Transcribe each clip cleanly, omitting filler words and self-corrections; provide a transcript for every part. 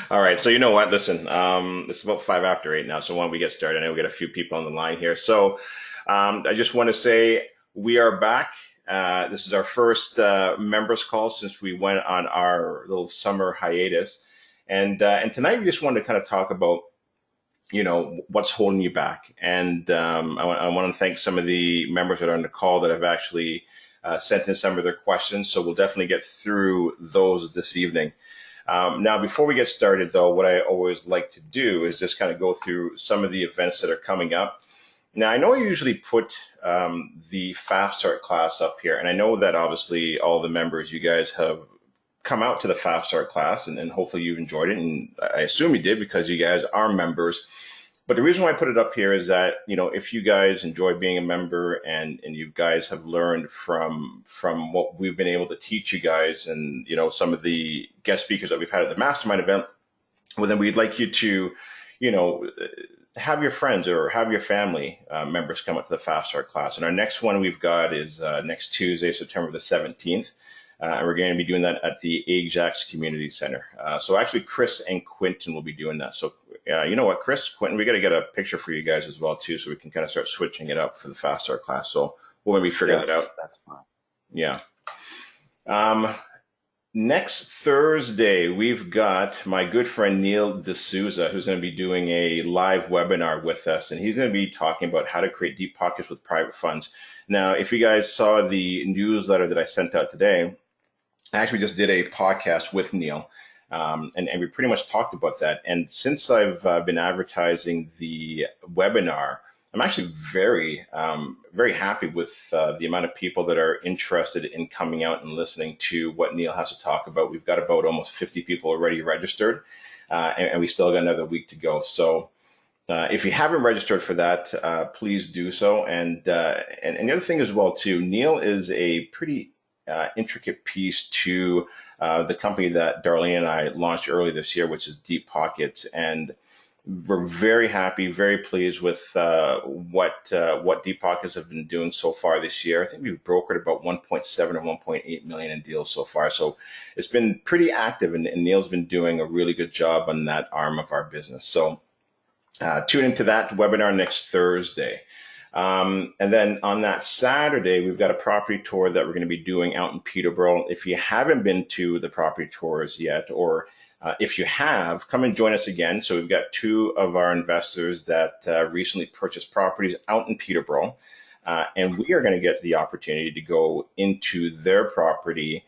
All right, so you know what? Listen, it's about 5 after 8 now, so why don't we get started? I know we got a few people on the line here. I just want to say we are back. This is our first members call since we went on our little summer hiatus, and tonight we just wanted to kind of talk about what's holding you back. And I want to thank some of the members that are on the call that have actually sent in some of their questions. So we'll definitely get through those this evening. Now, before we get started, though, what I always like to do is just kind of go through some of the events that are coming up. Now, I know I usually put the Fast Start class up here, and I know that obviously all the members, you guys have come out to the Fast Start class, and hopefully you've enjoyed it, and I assume you did because you guys are members. But the reason why I put it up here is that, if you guys enjoy being a member and you guys have learned from what we've been able to teach you guys and, some of the guest speakers that we've had at the mastermind event, well, then we'd like you to, you know, have your friends or have your family members come up to the Fast Start class. And our next one we've got is next Tuesday, September the 17th. And we're going to be doing that at the Ajax Community Center. So actually, Chris and Quentin will be doing that. So you know what, Chris, Quentin, we got to get a picture for you guys as well too, so we can kind of start switching it up for the Fast Start class. So we'll maybe figure that Yes, out. that's fine. Yeah. Um, Next Thursday, we've got my good friend Neil D'Souza, who's going to be doing a live webinar with us, and he's going to be talking about how to create deep pockets with private funds. Now, if you guys saw the newsletter that I sent out today, I actually just did a podcast with Neil, and we pretty much talked about that. And since I've been advertising the webinar, I'm actually very happy with the amount of people that are interested in coming out and listening to what Neil has to talk about. We've got about almost 50 people already registered, and we still got another week to go. So if you haven't registered for that, please do so. And the other thing as well too, Neil is a pretty intricate piece to the company that Darlene and I launched early this year, which is Deep Pockets, and we're very happy, very pleased with what Deep Pockets have been doing so far this year. I think we've brokered about 1.7 or 1.8 million in deals so far, so it's been pretty active, and Neil's been doing a really good job on that arm of our business. So tune into that webinar next Thursday. And then on that Saturday, we've got a property tour that we're going to be doing out in Peterborough. If you haven't been to the property tours yet, or if you have, come and join us again. So we've got two of our investors that recently purchased properties out in Peterborough, and we are going to get the opportunity to go into their property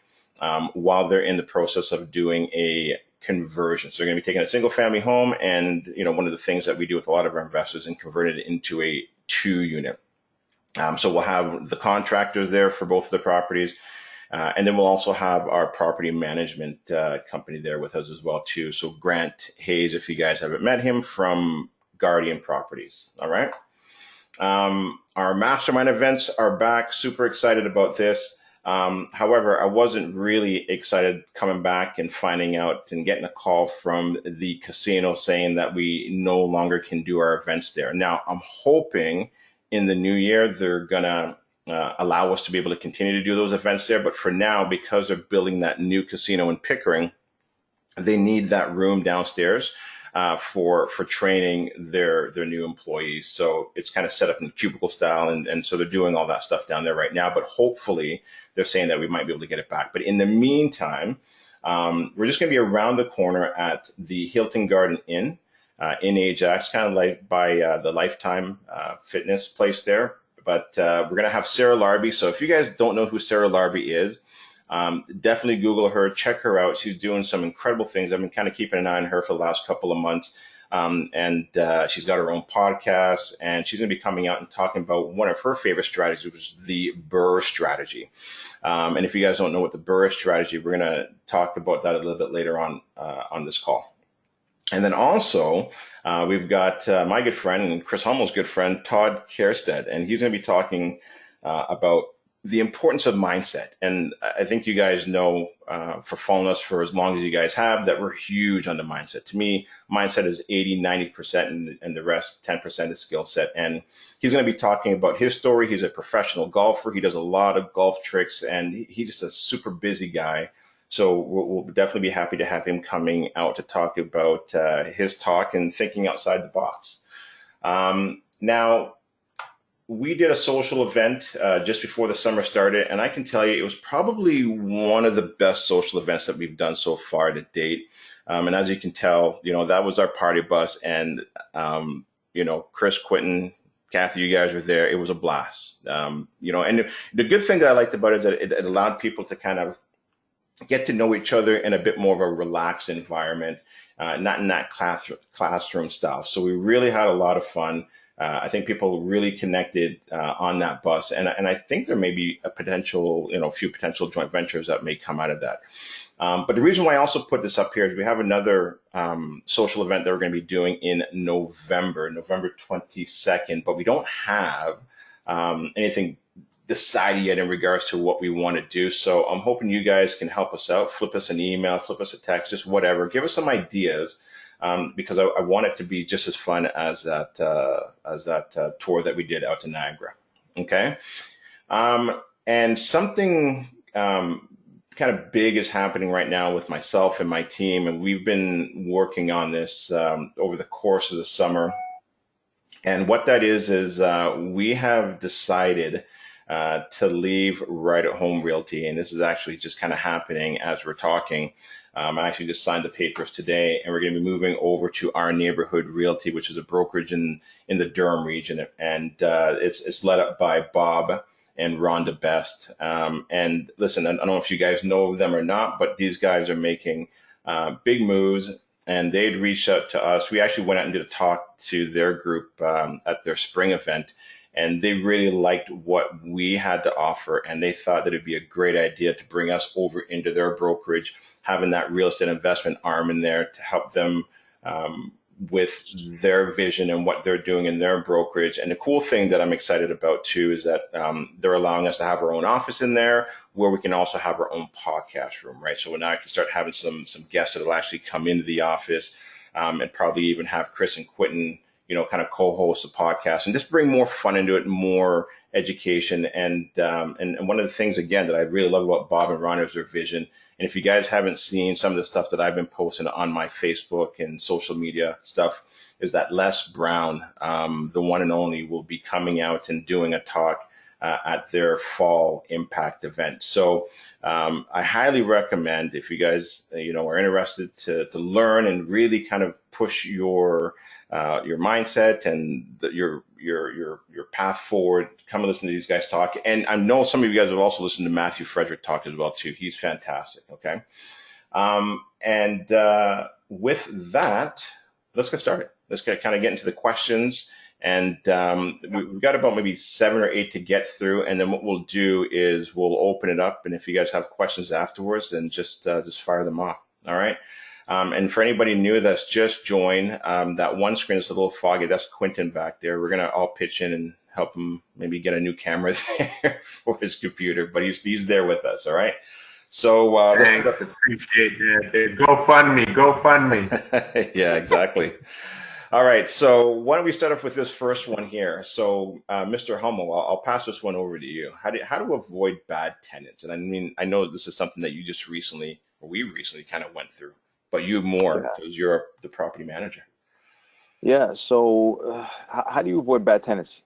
while they're in the process of doing a conversion. So they're going to be taking a single family home, and one of the things that we do with a lot of our investors and convert it into a 2 unit. So we'll have the contractors there for both of the properties, and then we'll also have our property management company there with us as well too. So Grant Hayes, if you guys haven't met him, from Guardian Properties. All right. Our mastermind events are back. Super excited about this. However, I wasn't really excited coming back and finding out and getting a call from the casino saying that we no longer can do our events there. Now, I'm hoping in the new year they're gonna allow us to be able to continue to do those events there. But for now, because they're building that new casino in Pickering, they need that room downstairs for training their new employees. So it's kind of set up in cubicle style, and so they're doing all that stuff down there right now. But hopefully, they're saying that we might be able to get it back. But in the meantime, we're just going to be around the corner at the Hilton Garden Inn in Ajax, kind of like by the Lifetime fitness place there. But we're going to have Sarah Larby. So if you guys don't know who Sarah Larby is, definitely Google her, check her out. She's doing some incredible things. I've been kind of keeping an eye on her for the last couple of months. And she's got her own podcast, and she's going to be coming out and talking about one of her favorite strategies, which is the BRRRR strategy. And if you guys don't know what the BRRRR strategy, we're going to talk about that a little bit later on this call. And then also, we've got my good friend and Chris Hummel's good friend, Todd Kerstead, and he's going to be talking about the importance of mindset. And I think you guys know, for following us for as long as you guys have, that we're huge on the mindset. To me, mindset is 80, 90%, and the rest, 10% is skill set. And he's going to be talking about his story. He's a professional golfer. He does a lot of golf tricks, and he's just a super busy guy. So we'll definitely be happy to have him coming out to talk about his talk and thinking outside the box. Now, we did a social event just before the summer started, and I can tell you it was probably one of the best social events that we've done so far to date. And as you can tell, that was our party bus, and Chris, Quentin, Kathy, you guys were there. It was a blast. And the good thing that I liked about it is that it allowed people to kind of get to know each other in a bit more of a relaxed environment, not in that classroom style. So we really had a lot of fun. I think people really connected on that bus, and I think there may be a potential, a few potential joint ventures that may come out of that. But the reason why I also put this up here is we have another social event that we're going to be doing in November 22nd, but we don't have anything decided yet in regards to what we want to do. So I'm hoping you guys can help us out, flip us an email, flip us a text, just whatever. Give us some ideas because I want it to be just as fun as that tour that we did out to Niagara. Okay. And something kind of big is happening right now with myself and my team, and we've been working on this over the course of the summer. And what that is we have decided to leave Right at Home Realty, and this is actually just kind of happening as we're talking. I actually just signed the papers today, and we're going to be moving over to Our Neighborhood Realty, which is a brokerage in the Durham region, and it's led up by Bob and Rhonda Best. And listen, I don't know if you guys know them or not, but these guys are making big moves, and they'd reached out to us. We actually went out and did a talk to their group at their spring event, and they really liked what we had to offer, and they thought that it'd be a great idea to bring us over into their brokerage, having that real estate investment arm in there to help them with their vision and what they're doing in their brokerage. And the cool thing that I'm excited about too is that they're allowing us to have our own office in there where we can also have our own podcast room, right? So now I can start having some guests that will actually come into the office and probably even have Chris and Quentin, kind of co-host a podcast and just bring more fun into it, more education. And one of the things, again, that I really love about Bob and Ron is their vision. And if you guys haven't seen some of the stuff that I've been posting on my Facebook and social media stuff, is that Les Brown, the one and only, will be coming out and doing a talk at their fall impact event. So I highly recommend, if you guys are interested to learn and really kind of push your mindset and your path forward, come and listen to these guys talk. And I know some of you guys have also listened to Matthew Frederick talk as well too. He's fantastic. Okay. And with that, let's get started. Let's kind of get into the questions. And we've got about maybe 7 or 8 to get through. And then what we'll do is we'll open it up. And if you guys have questions afterwards, then just fire them off. All right. And for anybody new that's just joined, that one screen is a little foggy. That's Quentin back there. We're going to all pitch in and help him maybe get a new camera there for his computer. But he's there with us. All right. So thanks, appreciate that. GoFundMe. Yeah, exactly. All right, so why don't we start off with this first one here? So, Mr. Hummel, I'll pass this one over to you. How to avoid bad tenants? And I mean, I know this is something that you just recently, or we recently kind of went through, but you more Yeah. because you're the property manager. Yeah. So, how do you avoid bad tenants?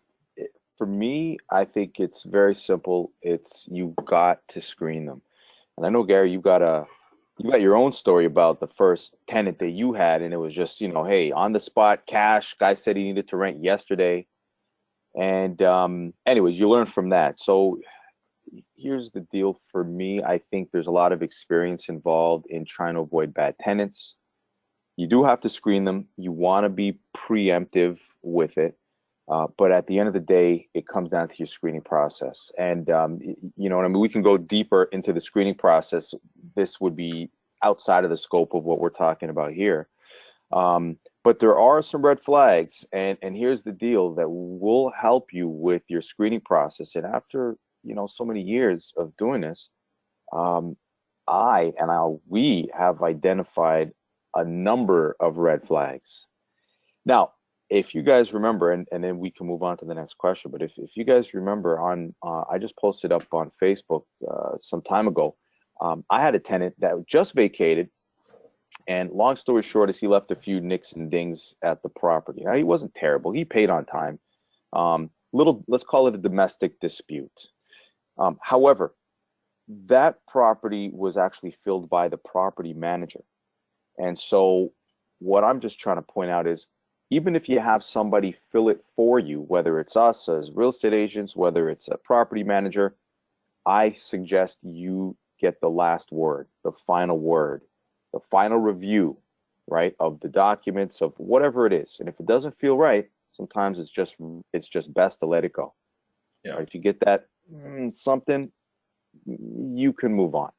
For me, I think it's very simple. It's you got to screen them. And I know, Gary, you got your own story about the first tenant that you had, and it was just, hey, on the spot, cash. Guy said he needed to rent yesterday. And anyways, you learn from that. So here's the deal for me. I think there's a lot of experience involved in trying to avoid bad tenants. You do have to screen them. You want to be preemptive with it. But at the end of the day, it comes down to your screening process. And you know what I mean? We can go deeper into the screening process. This would be outside of the scope of what we're talking about here. But there are some red flags. And here's the deal that will help you with your screening process. And after, so many years of doing this, um, we have identified a number of red flags. Now, if you guys remember, and then we can move on to the next question, but if you guys remember I just posted up on Facebook some time ago I had a tenant that just vacated, and long story short is he left a few nicks and dings at the property. Now, he wasn't terrible. He paid on time. Let's call it a domestic dispute. However, that property was actually filled by the property manager. And so what I'm just trying to point out is, even if you have somebody fill it for you, whether it's us as real estate agents, whether it's a property manager, I suggest you get the last word, the final review, right, of the documents, of whatever it is. And if it doesn't feel right, sometimes it's just best to let it go. Yeah. If you get that something, you can move on.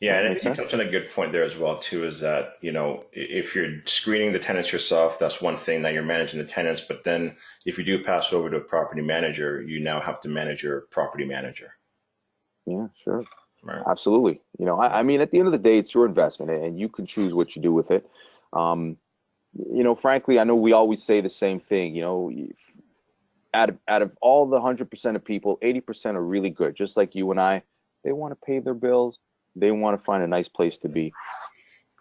Yeah, and I Make think you sense? touched on a good point there as well too, is that, if you're screening the tenants yourself, that's one thing that you're managing the tenants, but then if you do pass it over to a property manager, you now have to manage your property manager. Yeah, sure. Right. Absolutely. I mean, at the end of the day, it's your investment and you can choose what you do with it. Frankly, I know we always say the same thing, out of all the 100% of people, 80% are really good, just like you and I. They want to pay their bills. They want to find a nice place to be.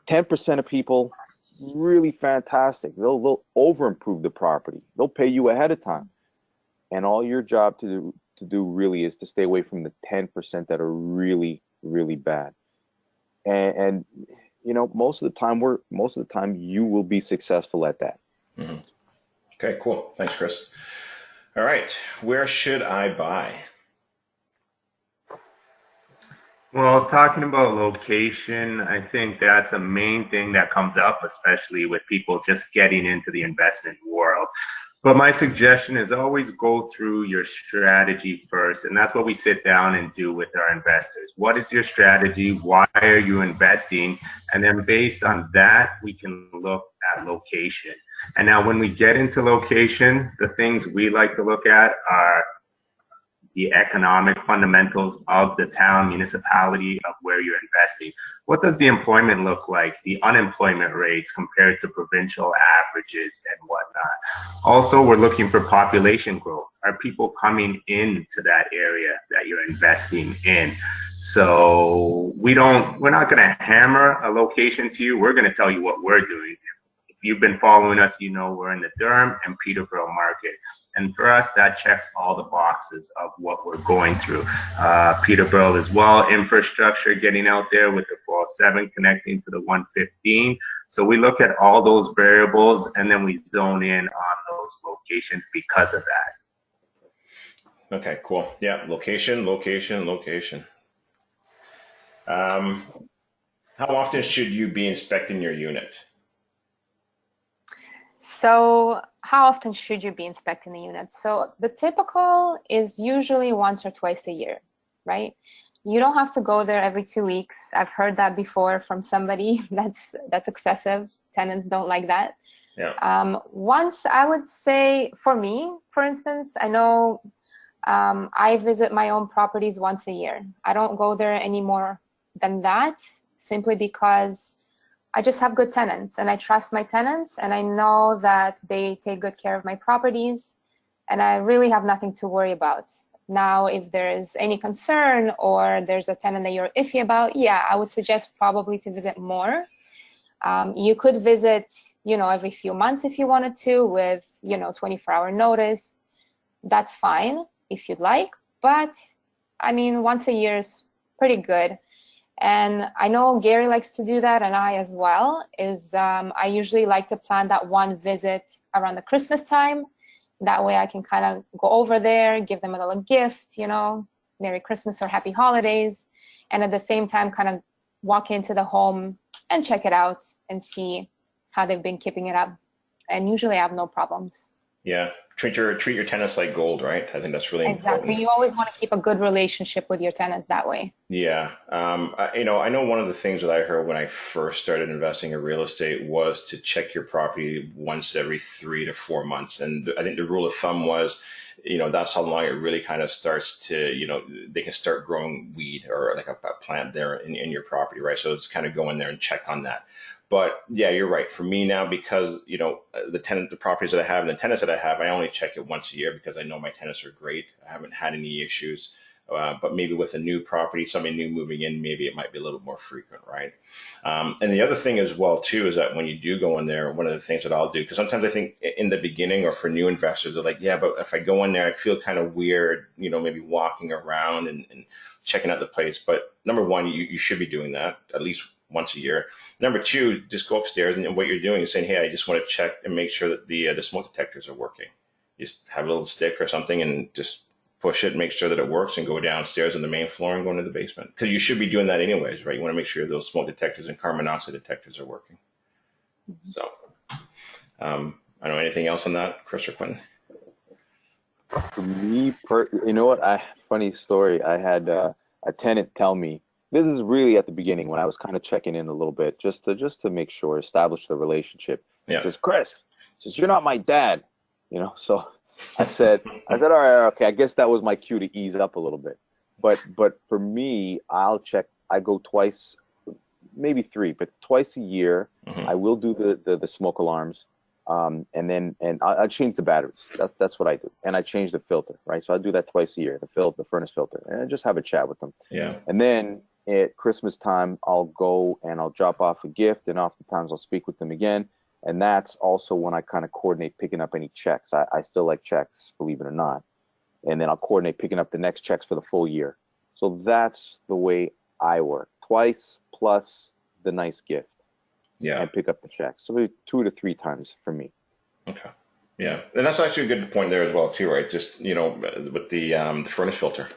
10% of people, really fantastic. They'll over improve the property. They'll pay you ahead of time. And all your job to do really is to stay away from the 10% that are really, really bad. And most of the time you will be successful at that. Mm-hmm. Okay, cool. Thanks, Chris. All right, where should I buy? Well, talking about location, I think that's a main thing that comes up, especially with people just getting into the investment world. But my suggestion is always go through your strategy first. And that's what we sit down and do with our investors. What is your strategy? Why are you investing? And then based on that, we can look at location. And now when we get into location, the things we like to look at are the economic fundamentals of the town, municipality of where you're investing. What does the employment look like? The unemployment rates compared to provincial averages and whatnot. Also, we're looking for population growth. Are people coming into that area that you're investing in? So we're not going to hammer a location to you. We're going to tell you what we're doing. If you've been following us, we're in the Durham and Peterborough market. And for us, that checks all the boxes of what we're going through. Peterborough as well, infrastructure getting out there with the 407 connecting to the 115. So we look at all those variables and then we zone in on those locations because of that. Okay, cool. Yeah, location. How often should you be inspecting your unit? So how often should you be inspecting the unit? So the typical is usually once or twice a year, right? You don't have to go there every 2 weeks. I've heard that before from somebody. That's excessive. Tenants don't like that. Yeah. Once, I would say, for me, for instance, I know I visit my own properties once a year. I don't go there any more than that, simply because I just have good tenants and I trust my tenants and I know that they take good care of my properties and I really have nothing to worry about. Now, if there's any concern or there's a tenant that you're iffy about, yeah, I would suggest probably to visit more. You could visit, every few months if you wanted to with, 24-hour notice. That's fine if you'd like, but I mean, once a year is pretty good. And I know Gary likes to do that, and I as well, I usually like to plan that one visit around the Christmas time. That way I can kind of go over there, give them a little gift, Merry Christmas or Happy Holidays. And at the same time, kind of walk into the home and check it out and see how they've been keeping it up. And usually I have no problems. Yeah, treat your tenants like gold, right? I think that's really important. Exactly. You always want to keep a good relationship with your tenants that way. Yeah. I know one of the things that I heard when I first started investing in real estate was to check your property once every 3 to 4 months. And I think the rule of thumb was, that's how long it really kind of starts to, they can start growing weed or like a plant there in your property, right? So it's kind of go in there and check on that. But yeah, you're right. For me now, because the properties that I have and the tenants that I have, I only check it once a year because I know my tenants are great. I haven't had any issues. But maybe with a new property, somebody new moving in, maybe it might be a little more frequent, right? And the other thing as well too is that when you do go in there, one of the things that I'll do, because sometimes I think in the beginning or for new investors, they're like, yeah, but if I go in there, I feel kind of weird, maybe walking around and checking out the place. But number one, you should be doing that at least once a year. Number two, just go upstairs and what you're doing is saying, hey, I just want to check and make sure that the smoke detectors are working. You just have a little stick or something and just push it, make sure that it works, and go downstairs on the main floor and go into the basement. Because you should be doing that anyways, right? You want to make sure those smoke detectors and carbon monoxide detectors are working. So, I don't know, anything else on that, Chris or Quentin? For me, you know what? Funny story. I had a tenant tell me, this is really at the beginning when I was kind of checking in a little bit, just to make sure, establish the relationship. Yeah. He says, Chris, you're not my dad, So I said, all right, okay. I guess that was my cue to ease up a little bit. But for me, I'll check. I go twice, maybe three, but twice a year. Mm-hmm. I will do the smoke alarms. And I change the batteries. That's what I do. And I change the filter, right? So I do that twice a year, the furnace filter, and I just have a chat with them. Yeah. And then at Christmas time, I'll go and I'll drop off a gift, and oftentimes I'll speak with them again. And that's also when I kind of coordinate picking up any checks. I still like checks, believe it or not. And then I'll coordinate picking up the next checks for the full year. So that's the way I work. Twice plus the nice gift. Yeah. And pick up the checks. So maybe 2 to 3 times for me. Okay. Yeah. And that's actually a good point there as well too, right? Just, with the furnace filter.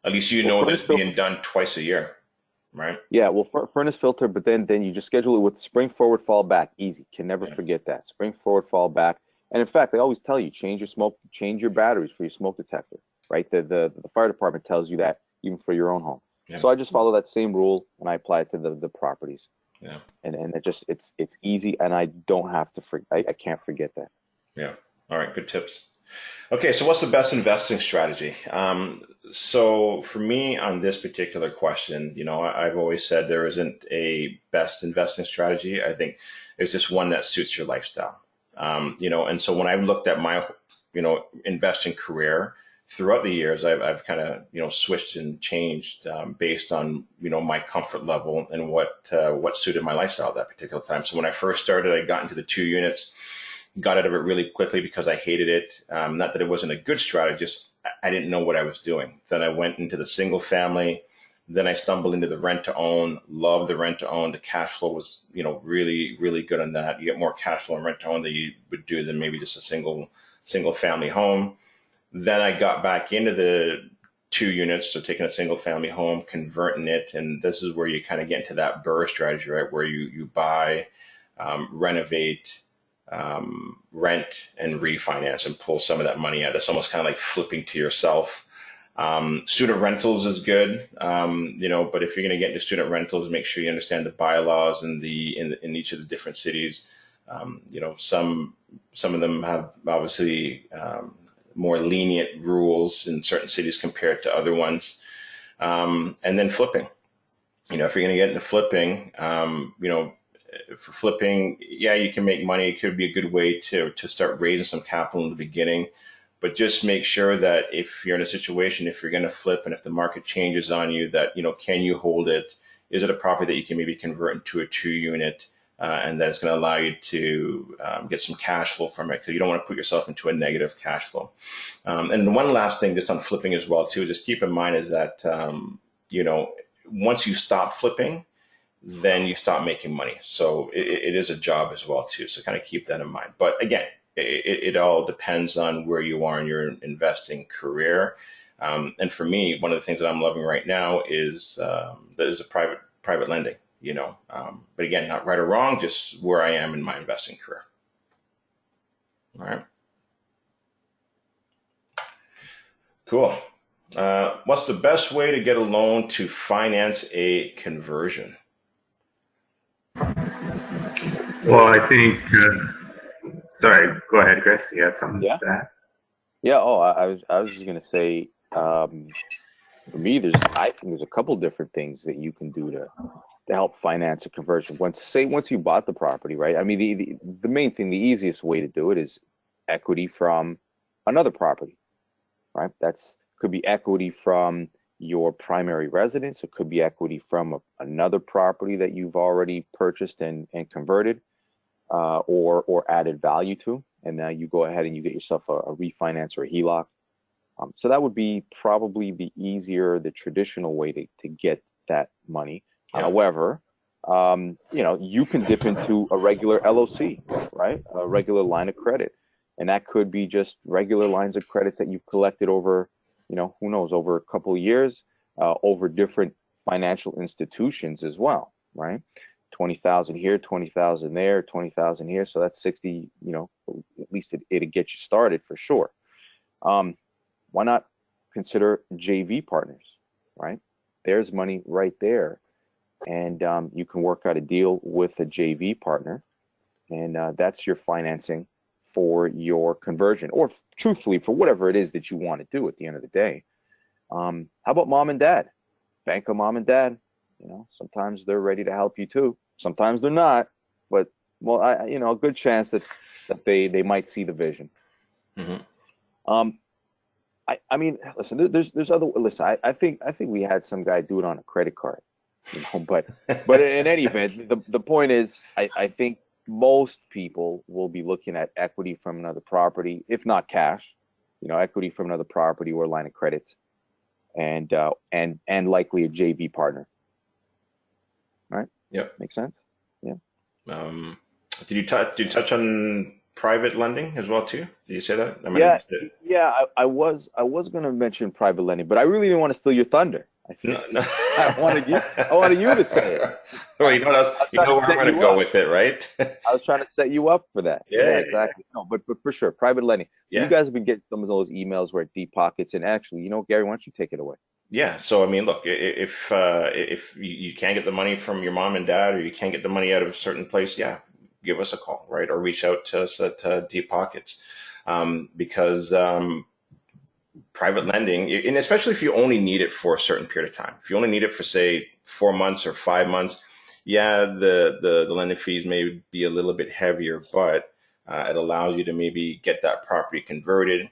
At least that it's being done twice a year. Right. Yeah, well, furnace filter, but then you just schedule it with spring forward, fall back. Easy. Can never forget that. Spring forward, fall back. And in fact, they always tell you change your batteries for your smoke detector. Right. The fire department tells you that even for your own home. Yeah. So I just follow that same rule and I apply it to the properties. Yeah. And it's easy, and I don't have to I can't forget that. Yeah. All right. Good tips. Okay, so what's the best investing strategy? So for me on this particular question, I've always said there isn't a best investing strategy. I think there's just one that suits your lifestyle. And so when I looked at my, investing career throughout the years, I've kind of, switched and changed based on, my comfort level and what suited my lifestyle at that particular time. So when I first started, I got into the 2 units. Got out of it really quickly because I hated it. Not that it wasn't a good strategist. I didn't know what I was doing. Then I went into the single family. Then I stumbled into the rent to own. Loved the rent to own. The cash flow was, really, really good on that. You get more cash flow in rent to own than you would do than maybe just a single family home. Then I got back into the 2 units, so taking a single family home, converting it, and this is where you kind of get into that BRRRR strategy, right? Where you buy, renovate, rent and refinance and pull some of that money out. It's almost kind of like flipping to yourself. Student rentals is good, but if you're going to get into student rentals, make sure you understand the bylaws in each of the different cities. Some of them have obviously more lenient rules in certain cities compared to other ones. And then flipping. If you're going to get into flipping, for flipping, yeah, you can make money. It could be a good way to start raising some capital in the beginning, but just make sure that if you're in a situation, if you're going to flip and if the market changes on you, that, can you hold it? Is it a property that you can maybe convert into a 2 unit? And that's going to allow you to get some cash flow from it, because you don't want to put yourself into a negative cash flow. And one last thing just on flipping as well, too, just keep in mind is that, once you stop flipping, then you stop making money. So it is a job as well too. So kind of keep that in mind. But again, it all depends on where you are in your investing career. And for me, one of the things that I'm loving right now is there's a private lending, but again, not right or wrong, just where I am in my investing career. All right. Cool. What's the best way to get a loan to finance a conversion? Well, I think, sorry, go ahead, Chris. You had something to add? Yeah. Oh, I was just going to say, for me, I think there's a couple different things that you can do to help finance a conversion. Once you bought the property, right? I mean, the main thing, the easiest way to do it is equity from another property, right? Could be equity from your primary residence. It could be equity from another property that you've already purchased and converted, or added value to, and now you go ahead and you get yourself a refinance or a HELOC. So that would be probably the easier, the traditional way to get that money. Yeah. However, you can dip into a regular LOC, right? A regular line of credit. And that could be just regular lines of credits that you've collected over, who knows, over a couple of years, over different financial institutions as well, right? 20,000 here, 20,000 there, 20,000 here. So that's 60, at least it'll get you started for sure. Why not consider JV partners, right? There's money right there. And you can work out a deal with a JV partner, and that's your financing for your conversion, or truthfully, for whatever it is that you want to do at the end of the day. How about mom and dad? Bank of mom and dad. Sometimes they're ready to help you too. Sometimes they're not, but a good chance that they might see the vision. Mm-hmm. I mean, listen, there's other. Listen, I think we had some guy do it on a credit card, but in any event, the point is, I think most people will be looking at equity from another property, if not cash, equity from another property or line of credit, and likely a JV partner. Right? Yep. Makes sense. Yeah. Did you touch on private lending as well too? Did you say that? Yeah. I was going to mention private lending, but I really didn't want to steal your thunder. No. I wanted you to say it. Well, you know what else? You know where I'm going to go with it, right? I was trying to set you up for that. Yeah, exactly. Yeah. No, but for sure, private lending. Yeah. You guys have been getting some of those emails where deep pockets, and actually, Gary, why don't you take it away? Yeah. So I mean, look, if you can't get the money from your mom and dad, or you can't get the money out of a certain place, yeah, give us a call, right? Or reach out to us at Deep Pockets, because private lending, and especially if you only need it for a certain period of time, if you only need it for say 4 months or 5 months, yeah, the lending fees may be a little bit heavier, but it allows you to maybe get that property converted,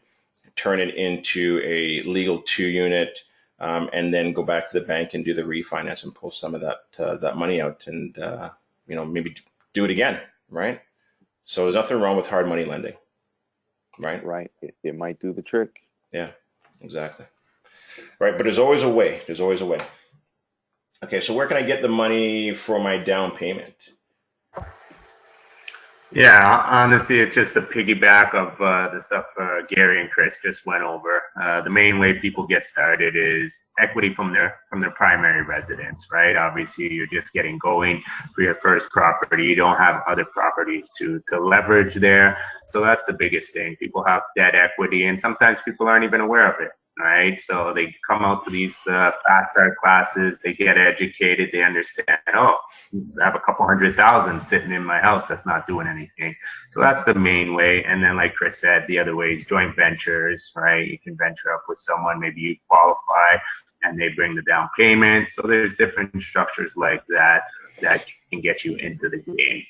turn it into a legal 2-unit, and then go back to the bank and do the refinance and pull some of that money out, and maybe do it again, right? So there's nothing wrong with hard money lending, right? Right. It might do the trick. Yeah, exactly. Right, but there's always a way. There's always a way. Okay, so where can I get the money for my down payment? Yeah, honestly, it's just a piggyback of the stuff Gary and Chris just went over. The main way people get started is equity from their primary residence, right? Obviously, you're just getting going for your first property. You don't have other properties to leverage there. So that's the biggest thing. People have debt equity, and sometimes people aren't even aware of it. Right, so they come out to these fast start classes, they get educated, they understand, I have a couple 100,000 sitting in my house that's not doing anything. So that's the main way. And then like Chris said, the other way is joint ventures, right? You can venture up with someone, maybe you qualify and they bring the down payment. So there's different structures like that can get you into the game.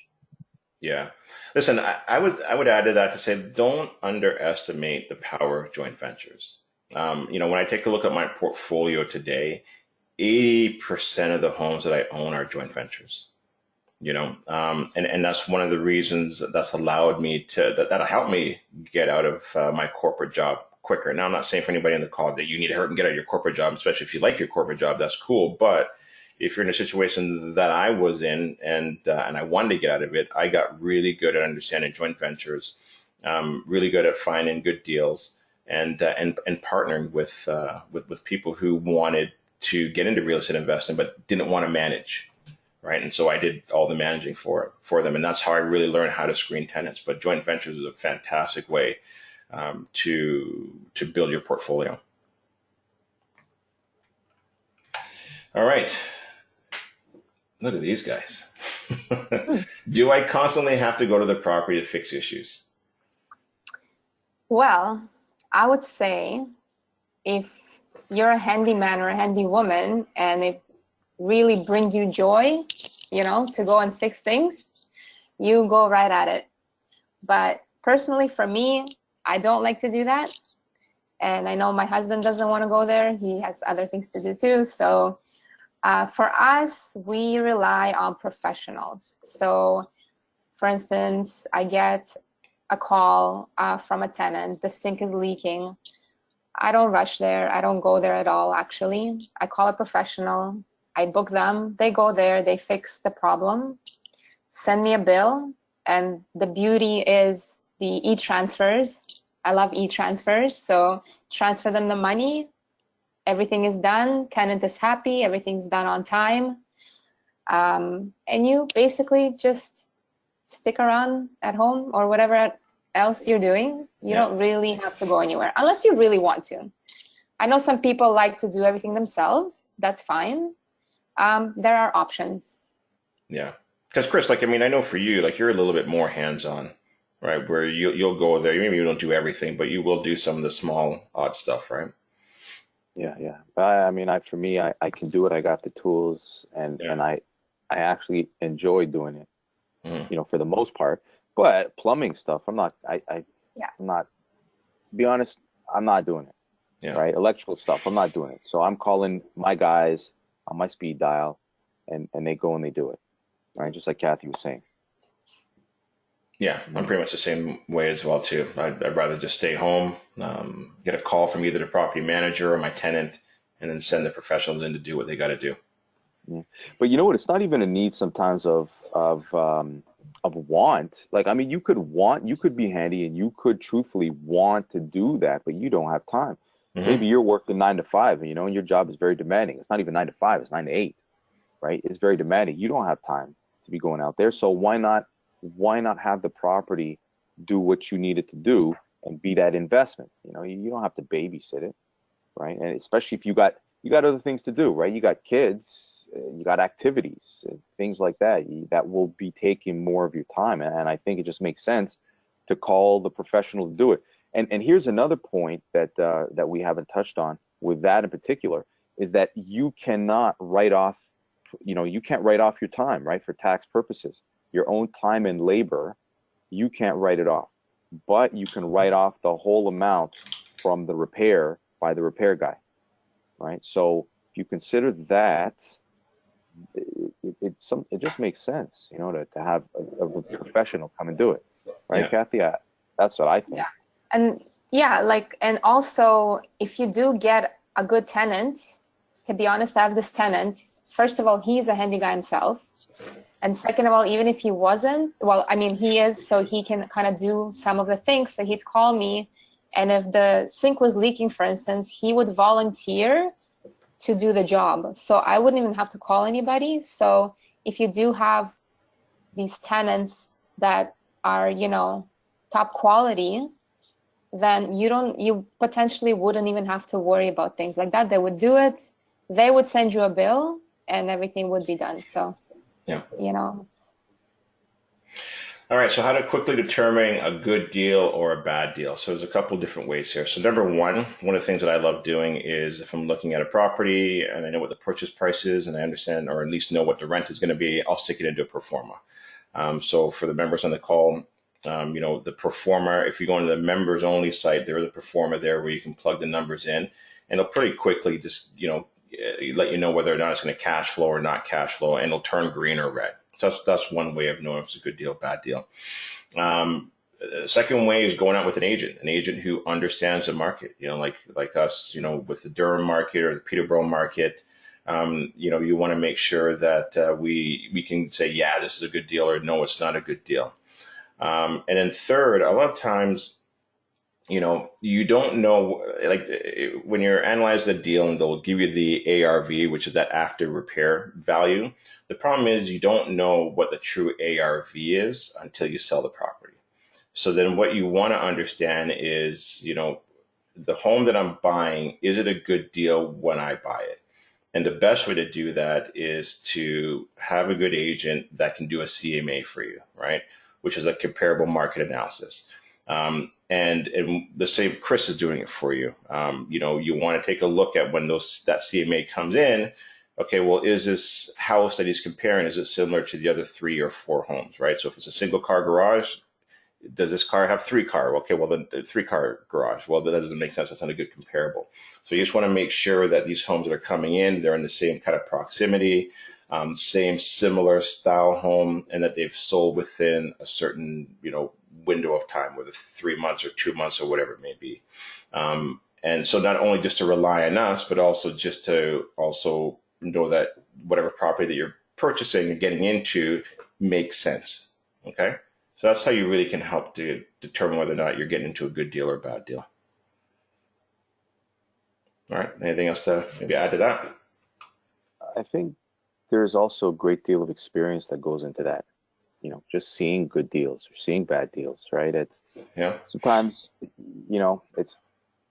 Yeah. Listen, I would add to that to say, don't underestimate the power of joint ventures. When I take a look at my portfolio today, 80% of the homes that I own are joint ventures, and that's one of the reasons that's allowed me that'll help me get out of my corporate job quicker. Now, I'm not saying for anybody on the call that you need to hurry and get out of your corporate job, especially if you like your corporate job, that's cool. But if you're in a situation that I was in and I wanted to get out of it, I got really good at understanding joint ventures, really good at finding good deals, and partnering with people who wanted to get into real estate investing but didn't want to manage, right? And so I did all the managing for them, and that's how I really learned how to screen tenants. But joint ventures is a fantastic way to build your portfolio. All right, look at these guys. Do I constantly have to go to the property to fix issues? Well, I would say if you're a handyman or a handy woman and it really brings you joy, to go and fix things, you go right at it. But personally, for me, I don't like to do that. And I know my husband doesn't want to go there. He has other things to do too. So for us, we rely on professionals. So for instance, I get a call from a tenant, the sink is leaking. I don't rush there. I don't go there at all, actually. I call a professional. I book them. They go there. They fix the problem, send me a bill. And the beauty is the e-transfers. I love e-transfers. So transfer them the money. Everything is done. Tenant is happy. Everything's done on time. And you basically just stick around at home or whatever else you're doing. You don't really have to go anywhere unless you really want to. I know some people like to do everything themselves. That's fine. There are options. Yeah. Because Chris, like, I mean, I know for you, like, you're a little bit more hands-on, right? Where you'll go there. Maybe you don't do everything, but you will do some of the small, odd stuff, right? Yeah, yeah. I mean, for me, I can do it. I got the tools, and I actually enjoy doing it. Mm-hmm. You know, for the most part. But plumbing stuff, I'm not. I'm not. To be honest, I'm not doing it. Yeah. Right. Electrical stuff, I'm not doing it. So I'm calling my guys on my speed dial, and they go and they do it. Right. Just like Kathy was saying. Yeah, I'm pretty much the same way as well too. I'd rather just stay home, get a call from either the property manager or my tenant, and then send the professionals in to do what they got to do. Yeah. But you know what? It's not even a need sometimes of want. Like, I mean, you could be handy and you could truthfully want to do that, but you don't have time. Mm-hmm. Maybe you're working 9 to 5, and your job is very demanding. It's not even 9 to 5; it's 9 to 8, right? It's very demanding. You don't have time to be going out there. So why not have the property do what you need it to do and be that investment? You don't have to babysit it, right? And especially if you got other things to do, right? You got kids, you got activities, things like that. That will be taking more of your time, and I think it just makes sense to call the professional to do it. And here's another point that we haven't touched on with that in particular, is that you cannot write off, you can't write off your time, right? For tax purposes, your own time and labor, you can't write it off, but you can write off the whole amount from the repair by the repair guy, right? So if you consider that, it just makes sense, to have a professional come and do it, right, Kathy? That's what I think. Yeah. And and also if you do get a good tenant, to be honest, I have this tenant. First of all, he's a handy guy himself. And second of all, even if he wasn't, well, I mean, he is, so he can kind of do some of the things. So he'd call me, and if the sink was leaking, for instance, he would volunteer to do the job. So I wouldn't even have to call anybody. So if you do have these tenants that are, top quality, then you potentially wouldn't even have to worry about things like that. They would do it. They would send you a bill, and everything would be done. So, All right, so how to quickly determine a good deal or a bad deal. So there's a couple of different ways here. So number one of the things that I love doing is if I'm looking at a property and I know what the purchase price is and I understand, or at least know what the rent is going to be, I'll stick it into a pro forma. So for the members on the call, the pro forma, if you go into the members only site, there is a pro forma there where you can plug the numbers in, and it'll pretty quickly just, let you know whether or not it's going to cash flow or not cash flow, and it'll turn green or red. So that's one way of knowing if it's a good deal, bad deal. The second way is going out with an agent who understands the market, like us, with the Durham market or the Peterborough market. You want to make sure that we can say, yeah, this is a good deal, or no, it's not a good deal. And then third, a lot of times, you don't know, like when you're analyzing the deal and they'll give you the ARV, which is that after repair value. The problem is you don't know what the true ARV is until you sell the property. So then what you want to understand is, the home that I'm buying, is it a good deal when I buy it? And the best way to do that is to have a good agent that can do a CMA for you, right? Which is a comparable market analysis. And the same, Chris is doing it for you. You want to take a look at when that CMA comes in. Okay, well, is this house that he's comparing, is it similar to the other 3 or 4 homes, right? So if it's a single car garage, does this car have 3 car? Okay, well then the 3 car garage. Well, that doesn't make sense. That's not a good comparable. So you just want to make sure that these homes that are coming in, they're in the same kind of proximity, same similar style home, and that they've sold within a certain, window of time, whether 3 months or 2 months or whatever it may be. And so not only just to rely on us, but also just to also know that whatever property that you're purchasing and getting into makes sense. Okay. So that's how you really can help to determine whether or not you're getting into a good deal or a bad deal. All right. Anything else to maybe add to that? I think there's also a great deal of experience that goes into that. Just seeing good deals or seeing bad deals, right? It's Yeah. sometimes, it's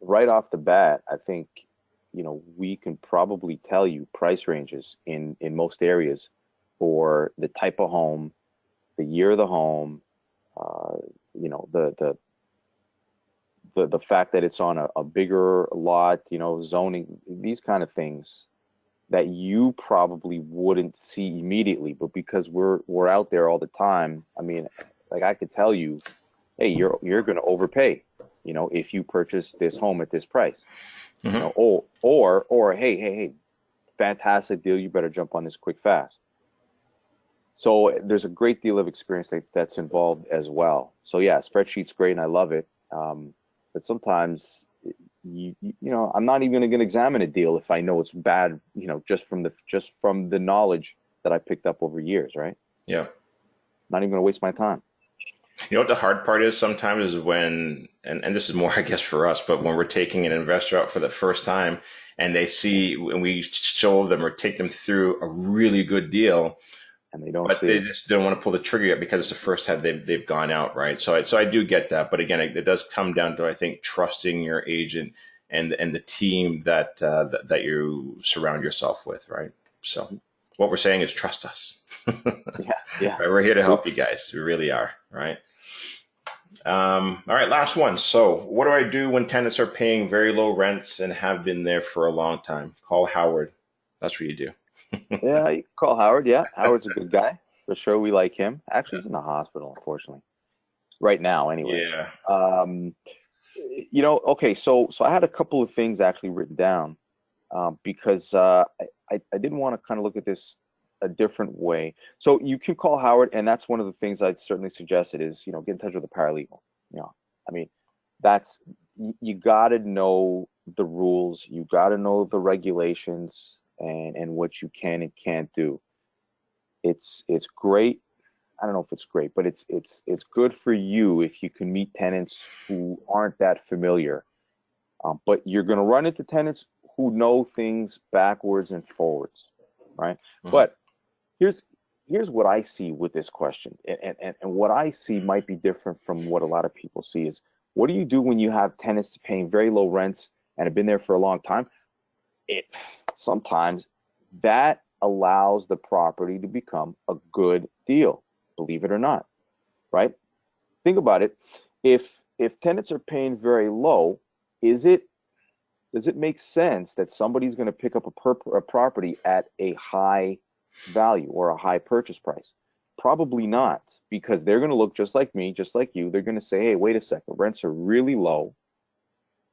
right off the bat. I think, we can probably tell you price ranges in most areas for the type of home, the year of the home, the fact that it's on a bigger lot, zoning, these kind of things that you probably wouldn't see immediately, but because we're out there all the time, I mean, like I could tell you, hey, you're going to overpay, if you purchase this home at this price, Mm-hmm. or hey, fantastic deal, you better jump on this quick fast. So there's a great deal of experience that's involved as well. So yeah, spreadsheet's great and I love it, but sometimes I'm not even going to examine a deal if I know it's bad, just from the knowledge that I picked up over years, right? Yeah. Not even going to waste my time. You know what the hard part is sometimes is when, and this is more, I guess, for us, but when we're taking an investor out for the first time and they see, when we show them or take them through a really good deal, And they don't but see they it. just don't want to pull the trigger yet because it's the first time they've gone out, right? So I do get that, but again, it does come down to, I think, trusting your agent and the team that you surround yourself with, right? So what we're saying is trust us. Yeah. Right, we're here to help you guys. We really are, right? All right, last one. So what do I do when tenants are paying very low rents and have been there for a long time? Call Howard. That's what you do. Yeah, you can call Howard. Yeah, Howard's a good guy for sure. We like him. Actually, he's in the hospital, unfortunately, right now. Anyway, Yeah. okay. So I had a couple of things actually written down, because I didn't want to kind of look at this a different way. So you can call Howard, and that's one of the things I'd certainly suggested is, get in touch with a paralegal. I mean, you got to know the rules, you got to know the regulations, and what you can and can't do. It's great. I don't know if it's great, but it's good for you if you can meet tenants who aren't that familiar. But you're going to run into tenants who know things backwards and forwards, right? Mhm. But here's what I see with this question, and what I see might be different from what a lot of people see is, what do you do when you have tenants paying very low rents and have been there for a long time? Sometimes that allows the property to become a good deal, believe it or not, right? Think about it. If tenants are paying very low, does it make sense that somebody's going to pick up a property at a high value or a high purchase price? Probably not, because they're going to look just like me, just like you. They're going to say, hey, wait a second, rents are really low,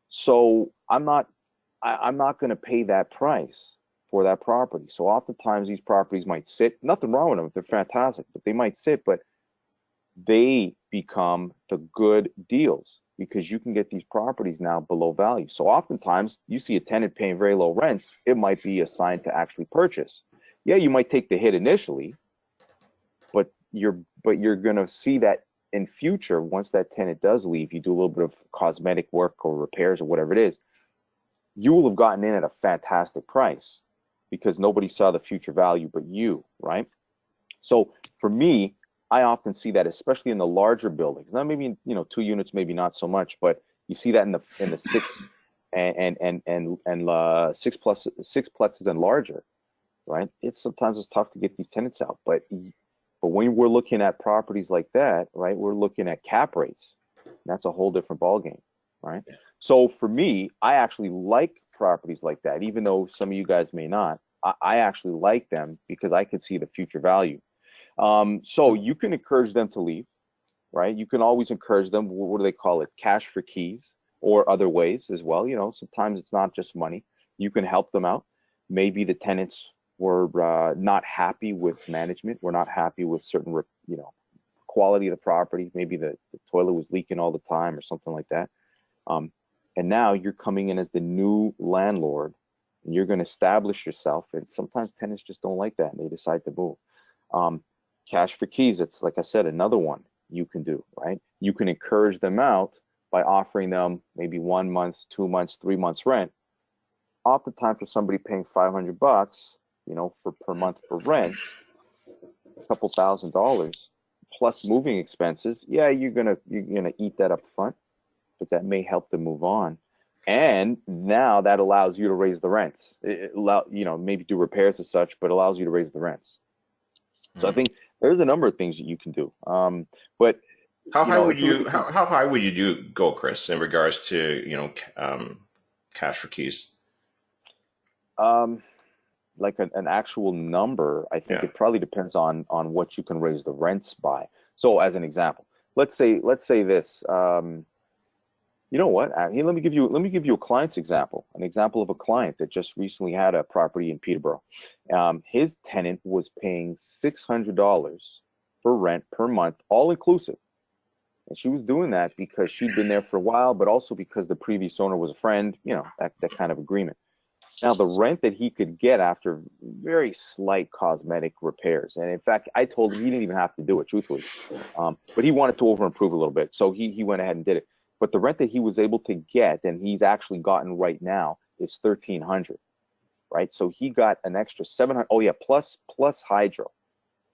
so I'm not going to pay that price for that property. So oftentimes these properties might sit, nothing wrong with them, they're fantastic, but they might sit, but they become the good deals because you can get these properties now below value. So oftentimes you see a tenant paying very low rents, it might be a sign to actually purchase. Yeah, you might take the hit initially, but you're going to see that in future, once that tenant does leave, you do a little bit of cosmetic work or repairs or whatever it is, you will have gotten in at a fantastic price because nobody saw the future value but you, right? So for me, I often see that, especially in the larger buildings. Now, maybe 2 units, maybe not so much, but you see that in the six and 6 plexes and larger, right? Sometimes tough to get these tenants out, but when we're looking at properties like that, right, we're looking at cap rates. That's a whole different ballgame, right? Yeah. So for me, I actually like properties like that, even though some of you guys may not. I actually like them because I could see the future value. So you can encourage them to leave. right? You can always encourage them. What do they call it? Cash for keys, or other ways as well. Sometimes it's not just money. You can help them out. Maybe the tenants were not happy with management. Were not happy with certain, quality of the property. Maybe the toilet was leaking all the time or something like that. And now you're coming in as the new landlord, and you're going to establish yourself. And sometimes tenants just don't like that, and they decide to move. Cash for keys, it's like I said, another one you can do, right? You can encourage them out by offering them maybe 1 month, 2 months, 3 months rent. Oftentimes for somebody paying $500, for per month for rent, a couple $1,000 plus moving expenses. Yeah, you're gonna eat that up front, but that may help them move on. And now that allows you to raise the rents. Maybe do repairs and such, but allows you to raise the rents. So I think there's a number of things that you can do. But how high would you go, Chris, in regards to cash for keys? Like an actual number, I think it probably depends on what you can raise the rents by. So as an example, let's say this. You know what? Let me give you a client's example. An example of a client that just recently had a property in Peterborough. His tenant was paying $600 for rent per month, all inclusive. And she was doing that because she'd been there for a while, but also because the previous owner was a friend, that kind of agreement. Now, the rent that he could get after very slight cosmetic repairs, and in fact, I told him he didn't even have to do it, truthfully, but he wanted to over-improve a little bit, so he went ahead and did it. But the rent that he was able to get, and he's actually gotten right now, is $1,300, right? So he got an extra $700. Oh yeah, plus hydro,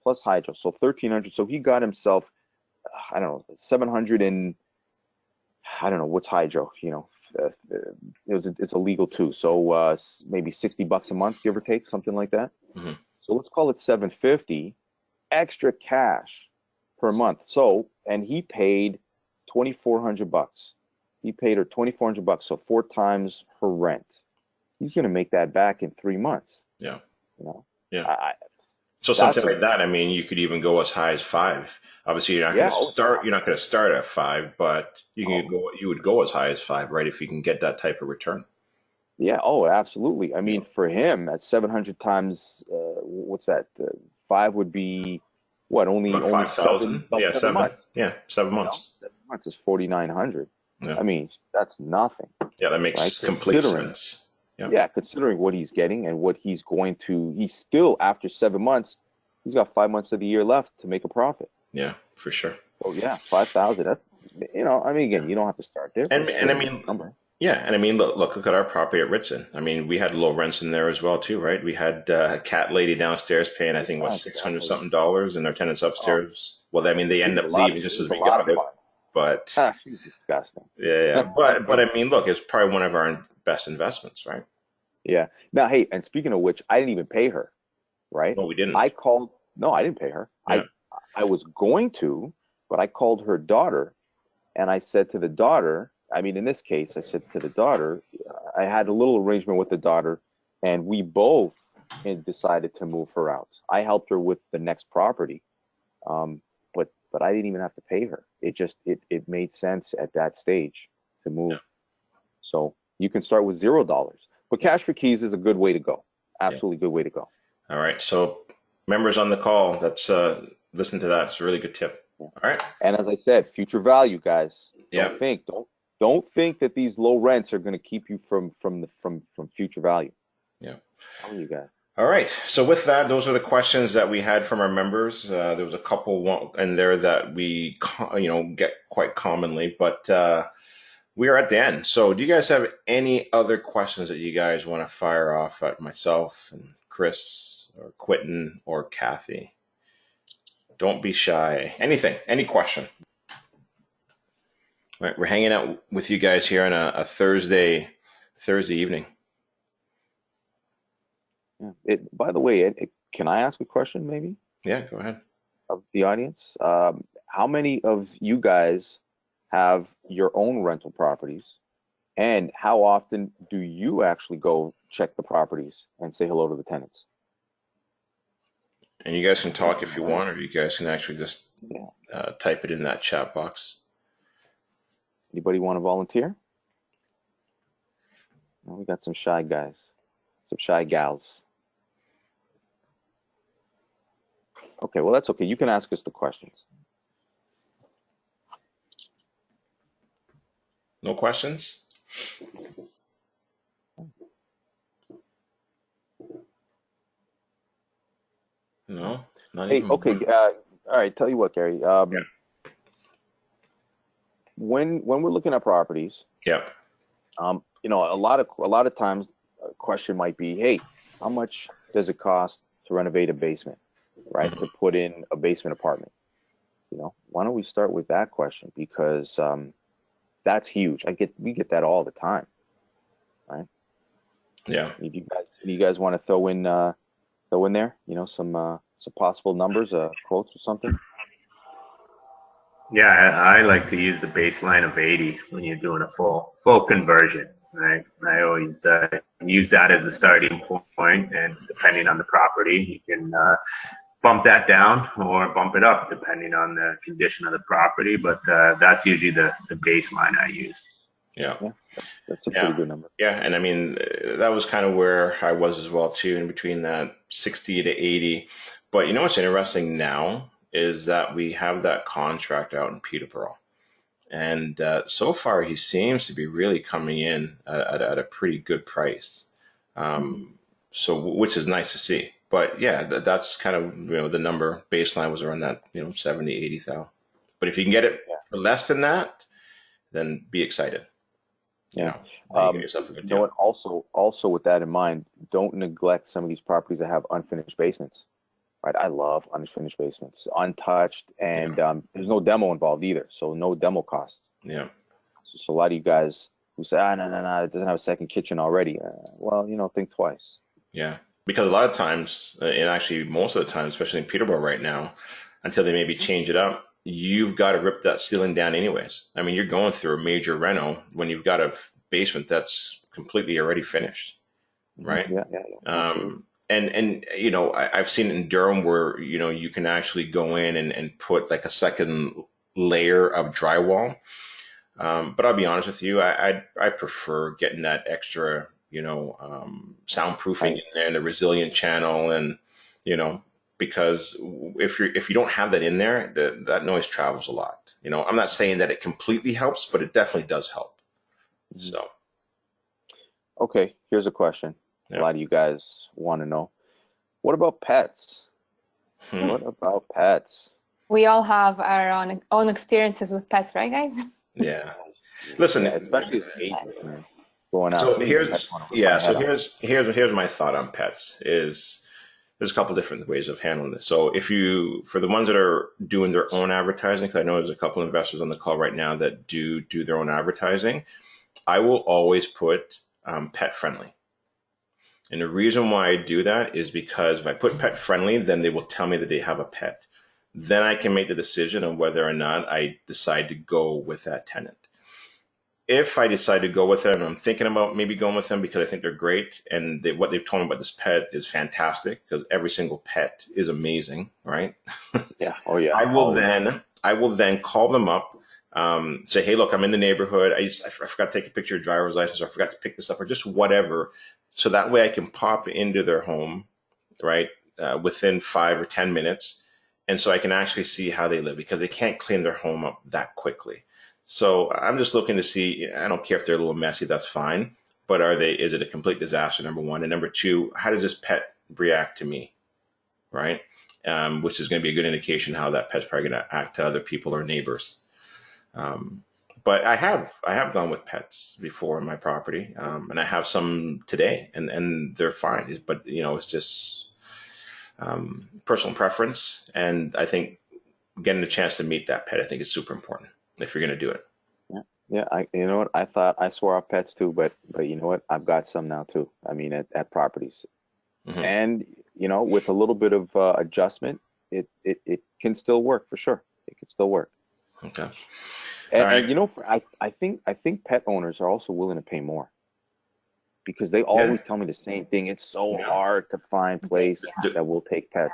so $1,300. So he got himself, I don't know, 700 and I don't know what's hydro, it's illegal too. So maybe $60 a month, give or take, something like that. Mm-hmm. So let's call it $750 extra cash per month. So, and he paid $2,400. He paid her $2,400, so 4 times her rent. He's going to make that back in 3 months. Yeah. Yeah. So something like that. I mean, you could even go as high as 5. Obviously, you're not going to start. You're not going to start at 5, but you can go. You would go as high as 5, right? If you can get that type of return. Yeah. Oh, absolutely. I mean, for him, at 700 times, what's that? 5 would be what? Only 5,000. Yeah, 7 months. Yeah, 7 months. 7 months is 4,900. Yeah. I mean, that's nothing. Yeah, that makes complete sense. Yeah, considering what he's getting and what he's going to, he's still, after 7 months, he's got 5 months of the year left to make a profit. Yeah, for sure. Oh yeah, 5,000. That's, again, you don't have to start there. And I mean, look at our property at Ritson. I mean, we had low rents in there as well too, right? We had a cat lady downstairs paying, I think, $600 something, and our tenants upstairs. Well, I mean, they end up leaving just as we got it. But she's disgusting. Yeah. But I mean, look, it's probably one of our best investments, right? Yeah. Now, hey, and speaking of which, I didn't even pay her, right? No, we didn't. No, I didn't pay her. Yeah. I was going to, but I called her daughter, and I said to the daughter, I mean, in this case, I said to the daughter, I had a little arrangement with the daughter, and we both decided to move her out. I helped her with the next property, but I didn't even have to pay her. It just, it made sense at that stage to move. Yeah. So you can start with $0. But cash for keys is a good way to go. Absolutely good way to go. All right. So members on the call, that's listen to that. It's a really good tip. Yeah. All right. And as I said, future value, guys. Yeah. Don't think that these low rents are going to keep you from future value. Yeah. How you guys? All right. So with that, those are the questions that we had from our members. There was a couple in there that we get quite commonly, but we are at the end. So do you guys have any other questions that you guys want to fire off at myself and Chris or Quentin or Kathy? Don't be shy. Anything, any question. All right, we're hanging out with you guys here on a Thursday evening. Yeah. By the way, can I ask a question maybe? Yeah, go ahead. Of the audience. How many of you guys have your own rental properties, and how often do you actually go check the properties and say hello to the tenants? And you guys can talk if you want, or you guys can actually just Yeah. type it in that chat box. Anybody want to volunteer? Oh, we got some shy guys, some shy gals. Okay, well, that's okay. You can ask us the questions. No questions? No, not Hey, even okay. one. All right. Tell you what, Gary. Yeah. When we're looking at properties, Yeah. you know, a lot of times, a question might be, hey, how much does it cost to renovate a basement, right? Mhm. To put in a basement apartment. You know, why don't we start with that question because that's huge. We get that all the time, right? Yeah. If you guys want to throw in there, you know, some possible numbers, quotes or something. Yeah, I like to use the baseline of 80 when you're doing a full conversion, right? I always use that as the starting point, and depending on the property, you can bump that down or bump it up depending on the condition of the property. But that's usually the baseline I use. Yeah. Yeah, that's a pretty Yeah. good number. Yeah. And I mean, that was kind of where I was as well too, in between that 60 to 80. But you know what's interesting now is that we have that contract out in Peterborough. And so far, he seems to be really coming in at a pretty good price. Um, so, which is nice to see. But yeah, that's kind of, the number baseline was around that, 70, 80,000. But if you can get it Yeah, for less than that, then be excited. You yeah. know, then you get yourself a good You know deal. what? Also with that in mind, don't neglect some of these properties that have unfinished basements. Right? I love unfinished basements, untouched, Yeah. and there's no demo involved either, so no demo costs. Yeah. So a lot of you guys who say, no, no, no, it doesn't have a second kitchen already. Well, you know, think twice. Yeah. Because a lot of times, and actually most of the time, especially in Peterborough right now, until they maybe change it up, you've got to rip that ceiling down anyways. I mean, you're going through a major reno when you've got a basement that's completely already finished, right? Yeah, yeah, yeah, absolutely. And I've seen it in Durham where you can actually go in and put like a second layer of drywall. But I'll be honest with you, I prefer getting that extra, soundproofing I in there and the resilient channel, and you know, because if you don't have that in there, that noise travels a lot. I'm not saying that it completely helps, but it definitely does help. mhm. So Okay, here's a question. A yeah. lot of you guys want to know. What about pets? Hmm. What about pets? We all have our own experiences with pets, right, guys? Yeah. Yeah, Listen, especially as Asians, man. Going out, so some of these pets want to rip yeah, my so head off. here's my thought on pets is there's a couple different ways of handling this. So for the ones that are doing their own advertising, because I know there's a couple of investors on the call right now that do their own advertising, I will always put pet friendly. And the reason why I do that is because if I put pet friendly, then they will tell me that they have a pet. Then I can make the decision on whether or not I decide to go with that tenant. If I decide to go with them, I'm thinking about maybe going with them because I think they're great, and what they've told me about this pet is fantastic because every single pet is amazing, right? Yeah. Oh yeah. I will Always. then call them up, say, hey, look, I'm in the neighborhood. I forgot to take a picture of driver's license, or I forgot to pick this up, or just whatever. So that way I can pop into their home, right, within 5 or 10 minutes, and so I can actually see how they live because they can't clean their home up that quickly. So I'm just looking to see. I don't care if they're a little messy, that's fine. But is it a complete disaster? Number one, and number two, how does this pet react to me, right? Which is going to be a good indication how that pet's probably going to act to other people or neighbors. Um, but I have gone with pets before in my property, and I have some today, and they're fine. But it's just personal preference, and I think getting a chance to meet that pet, I think is super important if you're going to do it. Yeah. Yeah. You know what? I swore off pets too, but you know what? I've got some now too. I mean, at properties, Hmm. and you know, with a little bit of adjustment, it can still work for sure. It can still work. Okay. All And right. you know, I think pet owners are also willing to pay more. because they always tell me the same thing. It's so hard to find place that will take pets.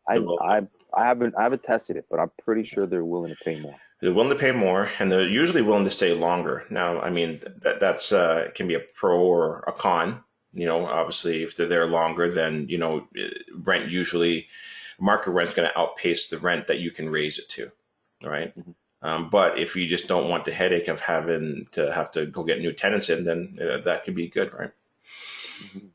I haven't tested it, but I'm pretty sure they're willing to pay more. They're willing to pay more, and they're usually willing to stay longer. Now, I mean, that's it can be a pro or a con. You know, obviously, if they're there longer, then rent usually market rent is going to outpace the rent that you can raise it to, right? Mm-hmm. But if you just don't want the headache of having to have to go get new tenants in, then that could be good, right?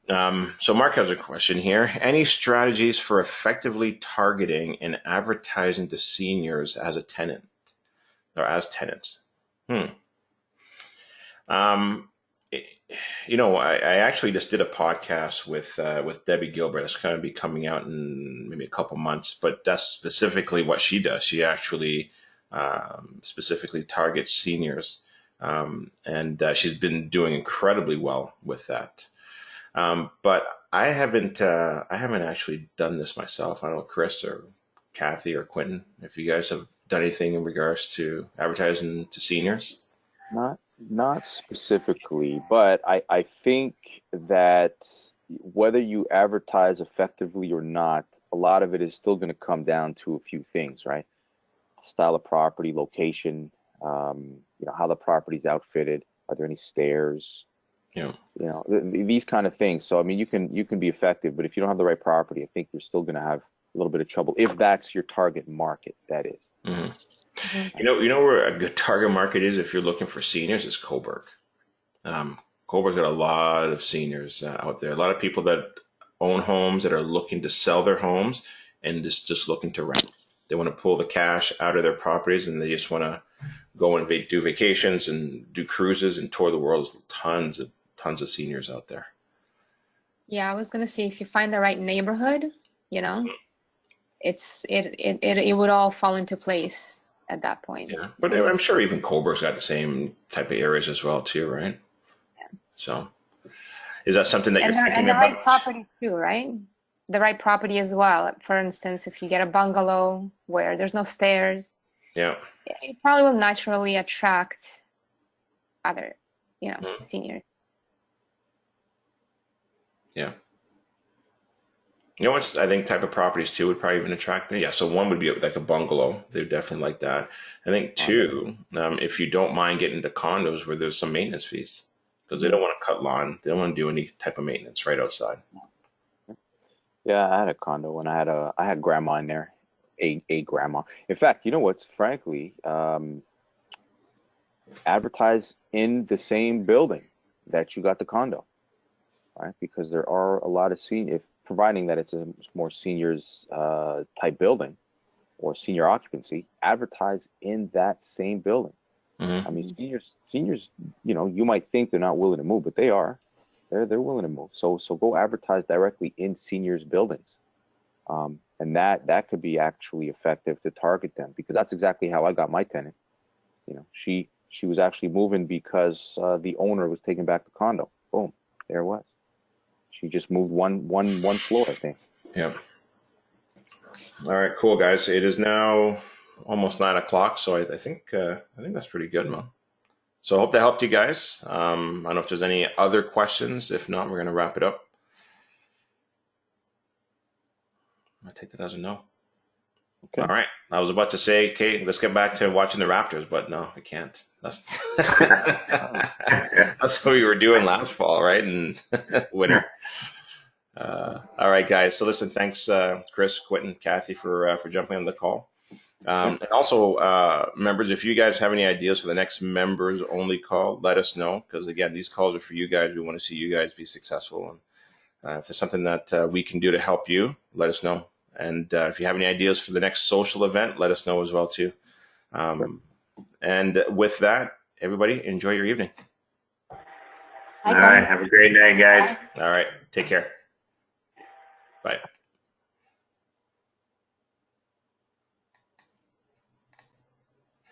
Mm-hmm. So Mark has a question here. Any strategies for effectively targeting and advertising to seniors as a tenant or as tenants? I actually just did a podcast with Debbie Gilbert. It's going to be coming out in maybe a couple months, but that's specifically what she does. She actually specifically targets seniors, and she's been doing incredibly well with that. But I haven't actually done this myself. I don't know, Chris or Kathy or Quentin, if you guys have done anything in regards to advertising to seniors. Not specifically, but I think that whether you advertise effectively or not, a lot of it is still going to come down to a few things, right? Style of property, location, how the property's outfitted. Are there any stairs? Yeah. These kind of things. So I mean, you can be effective, but if you don't have the right property, I think you're still going to have a little bit of trouble if that's your target market. That is. Mm-hmm. You know where a good target market is if you're looking for seniors is Cobourg. Cobourg's got a lot of seniors out there. A lot of people that own homes that are looking to sell their homes and just looking to rent. They want to pull the cash out of their properties and they just want to go and do vacations and do cruises and tour the world. There's tons of seniors out there. Yeah, I was gonna say if you find the right neighborhood, it would all fall into place at that point. Yeah, but I'm sure even Cobourg's got the same type of areas as well too, right? Yeah. So, is that something that you're thinking and the about? right property too, right? The right property as well. For instance, if you get a bungalow where there's no stairs, it probably will naturally attract other, seniors. Yeah. What I think type of properties too would probably even attract them. Yeah, so one would be like a bungalow. They would definitely like that. I think two, if you don't mind getting into condos where there's some maintenance fees, because they don't want to cut lawn, they don't want to do any type of maintenance right outside. Yeah, I had a condo and I had grandma in there, a grandma. In fact, you know what? Frankly, advertise in the same building that you got the condo, right? Because there are a lot of seniors. Providing that it's a more seniors type building or senior occupancy, advertise in that same building. Mm-hmm. I mean, seniors, you might think they're not willing to move, but they are. They're willing to move. So go advertise directly in seniors buildings, and that could be actually effective to target them, because that's exactly how I got my tenant. She was actually moving because the owner was taking back the condo. Boom, there it was. She just moved one floor, I think. Yeah. All right, cool, guys. It is now almost 9 o'clock, so I think that's pretty good, man. So I hope that helped you guys. I don't know if there's any other questions. If not, we're gonna wrap it up. I take that as a no. Okay. All right. I was about to say, okay, let's get back to watching the Raptors, but no, I can't. That's what we were doing last fall, right? And winter. All right, guys. So listen, thanks, Chris, Quentin, Kathy, for jumping on the call. And also, members, if you guys have any ideas for the next members only call, let us know, because again, these calls are for you guys. We want to see you guys be successful. And if there's something that we can do to help you, let us know. And if you have any ideas for the next social event, let us know as well too. And with that, everybody, enjoy your evening. All right. Have a great night, guys. All right. Take care. Bye.